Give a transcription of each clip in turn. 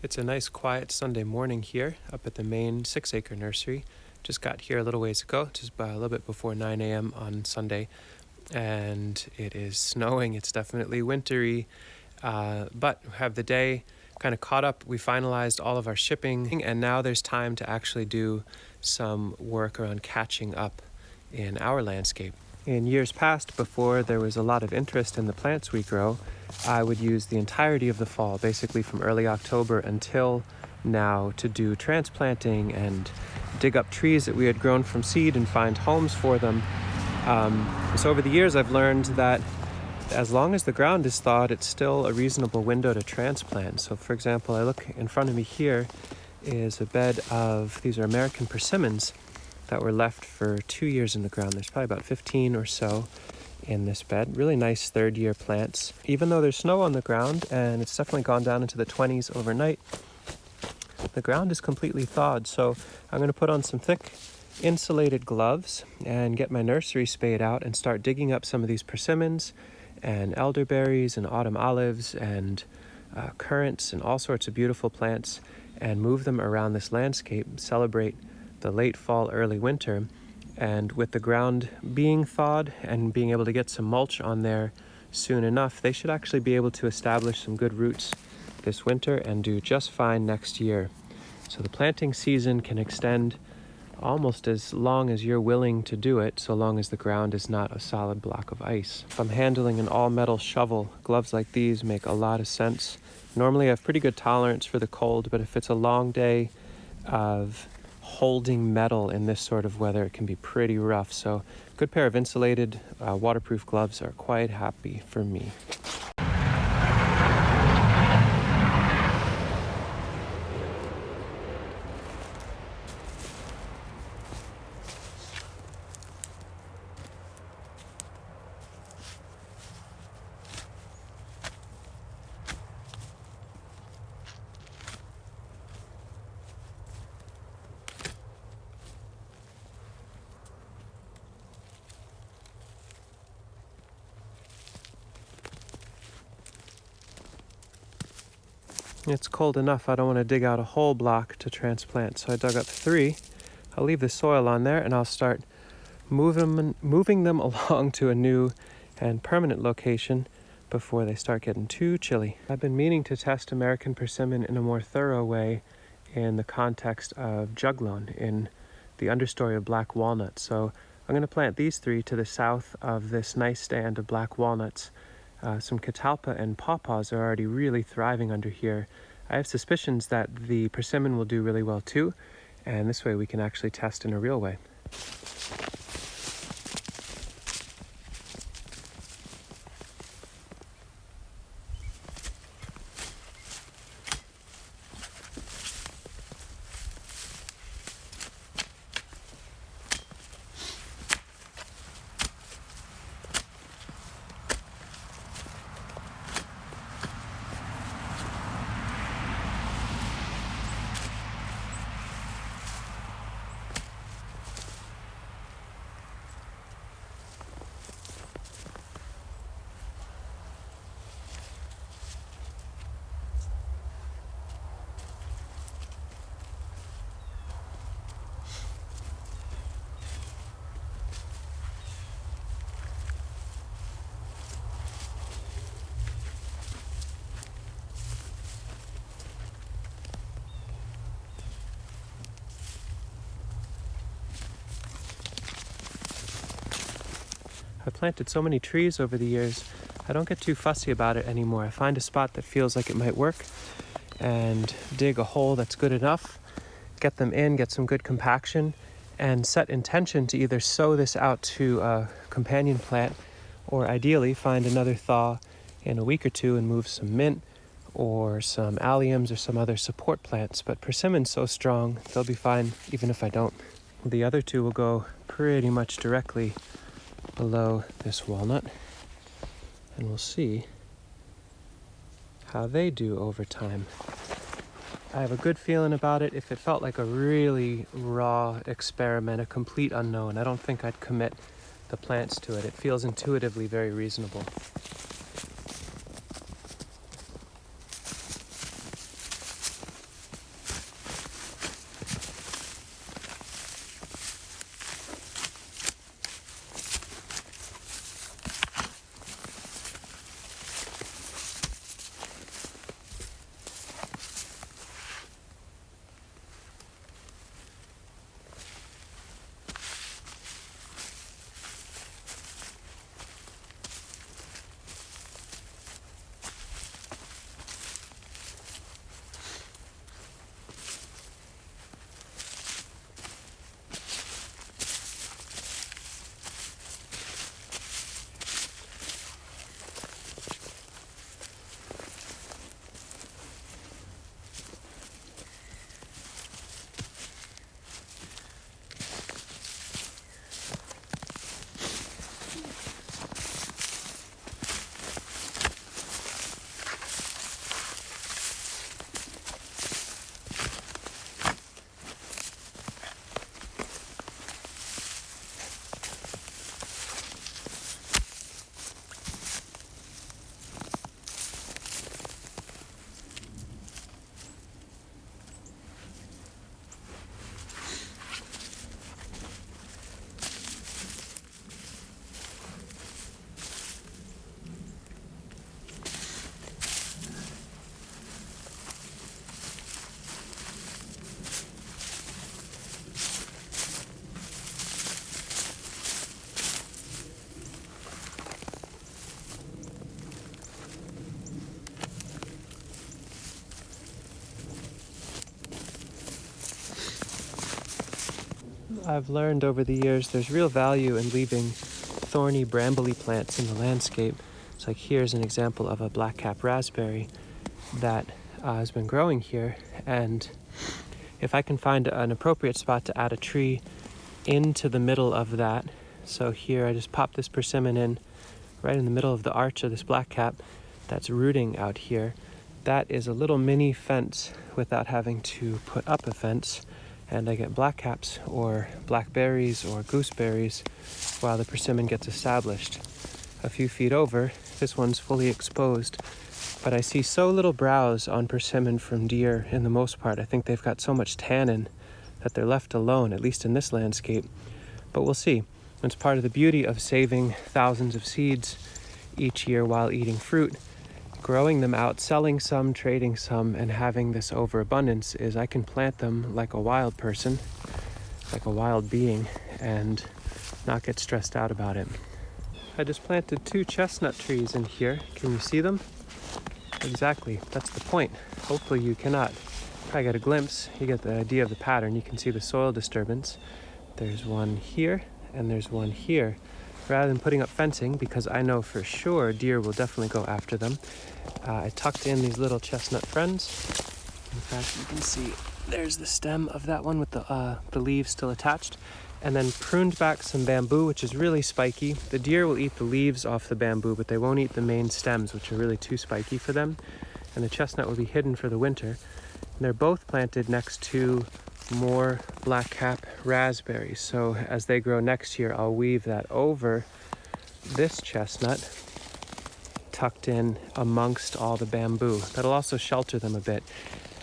It's a nice quiet Sunday morning here up at the main 6-acre nursery. Just got here a little ways ago, just a little bit before 9 a.m. on Sunday, and it is snowing. It's definitely wintry, but have the day kind of caught up. We finalized all of our shipping, and now there's time to actually do some work around catching up in our landscape. In years past, before there was a lot of interest in the plants we grow, I would use the entirety of the fall, basically from early October until now, to do transplanting and dig up trees that we had grown from seed and find homes for them. So over the years, I've learned that as long as the ground is thawed, it's still a reasonable window to transplant. So for example, I look in front of me here is a bed of, these are American persimmons that were left for 2 years in the ground. There's probably about 15 or so in this bed. Really nice third-year plants. Even though there's snow on the ground and it's definitely gone down into the 20s overnight, the ground is completely thawed. So I'm going to put on some thick insulated gloves and get my nursery spade out and start digging up some of these persimmons and elderberries and autumn olives and currants and all sorts of beautiful plants and move them around this landscape, celebrate the late fall, early winter. And with the ground being thawed and being able to get some mulch on there soon enough, they should actually be able to establish some good roots this winter and do just fine next year. So the planting season can extend almost as long as you're willing to do it, so long as the ground is not a solid block of ice. If I'm handling an all-metal shovel, gloves like these make a lot of sense. Normally I have pretty good tolerance for the cold, but if it's a long day of holding metal in this sort of weather, it can be pretty rough. So a good pair of insulated waterproof gloves are quite happy for me. It's cold enough, I don't want to dig out a whole block to transplant, so I dug up 3. I'll leave the soil on there and I'll start moving them along to a new and permanent location before they start getting too chilly. I've been meaning to test American persimmon in a more thorough way in the context of juglone in the understory of black walnut. So I'm going to plant these 3 to the south of this nice stand of black walnuts. Some catalpa and pawpaws are already really thriving under here. I have suspicions that the persimmon will do really well too, and this way we can actually test in a real way. I've planted so many trees over the years, I don't get too fussy about it anymore. I find a spot that feels like it might work and dig a hole that's good enough, get them in, get some good compaction, and set intention to either sow this out to a companion plant or ideally find another thaw in a week or 2 and move some mint or some alliums or some other support plants. But persimmon's so strong, they'll be fine even if I don't. The other 2 will go pretty much directly below this walnut, and we'll see how they do over time. I have a good feeling about it. If it felt like a really raw experiment, a complete unknown, I don't think I'd commit the plants to it. It feels intuitively very reasonable. I've learned over the years there's real value in leaving thorny, brambly plants in the landscape. It's like here's an example of a black-cap raspberry that has been growing here, and if I can find an appropriate spot to add a tree into the middle of that, so here I just pop this persimmon in right in the middle of the arch of this black-cap that's rooting out here. That is a little mini fence without having to put up a fence, and I get blackcaps or blackberries or gooseberries while the persimmon gets established. A few feet over, this one's fully exposed, but I see so little browse on persimmon from deer in the most part. I think they've got so much tannin that they're left alone, at least in this landscape. But we'll see. It's part of the beauty of saving thousands of seeds each year while eating fruit. Growing them out, selling some, trading some, and having this overabundance is I can plant them like a wild person, like a wild being, and not get stressed out about it. I just planted 2 chestnut trees in here. Can you see them? Exactly, that's the point. Hopefully you cannot. If I get a glimpse, you get the idea of the pattern. You can see the soil disturbance. There's one here, and there's one here. Rather than putting up fencing, because I know for sure deer will definitely go after them, I tucked in these little chestnut friends. In fact, you can see there's the stem of that one with the leaves still attached, and then pruned back some bamboo, which is really spiky. The deer will eat the leaves off the bamboo, but they won't eat the main stems, which are really too spiky for them, and the chestnut will be hidden for the winter. And they're both planted next to more black-cap raspberries, so as they grow next year, I'll weave that over this chestnut tucked in amongst all the bamboo. That'll also shelter them a bit.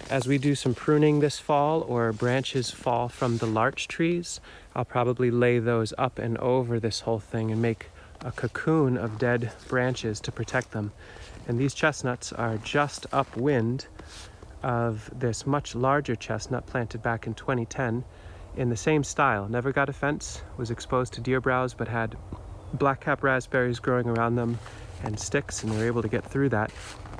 As we do some pruning this fall, or branches fall from the larch trees, I'll probably lay those up and over this whole thing and make a cocoon of dead branches to protect them. And these chestnuts are just upwind of this much larger chestnut planted back in 2010 in the same style. Never got a fence, was exposed to deer browse, but had black-cap raspberries growing around them and sticks, and they were able to get through that.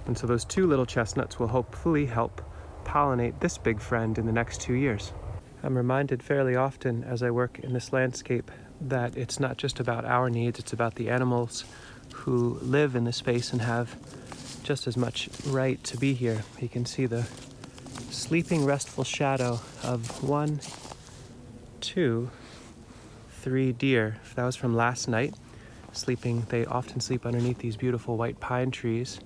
And so those 2 little chestnuts will hopefully help pollinate this big friend in the next 2 years. I'm reminded fairly often as I work in this landscape that it's not just about our needs, it's about the animals who live in the space and have just as much right to be here. You can see the sleeping, restful shadow of 1, 2, 3 deer. That was from last night. Sleeping, they often sleep underneath these beautiful white pine trees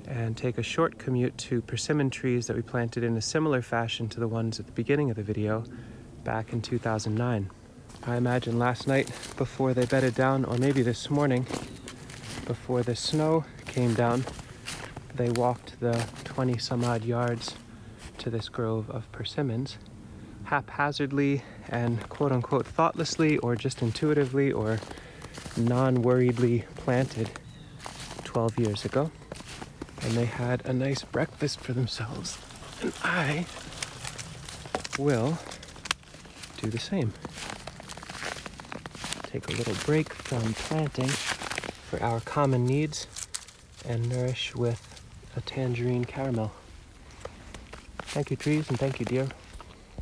and take a short commute to persimmon trees that we planted in a similar fashion to the ones at the beginning of the video back in 2009. I imagine last night before they bedded down, or maybe this morning before the snow came down, they walked the 20 some odd yards to this grove of persimmons, haphazardly and quote-unquote thoughtlessly, or just intuitively or non-worriedly planted 12 years ago. And they had a nice breakfast for themselves, and I will do the same. Take a little break from planting for our common needs and nourish with a tangerine caramel. Thank you, trees, and thank you, deer.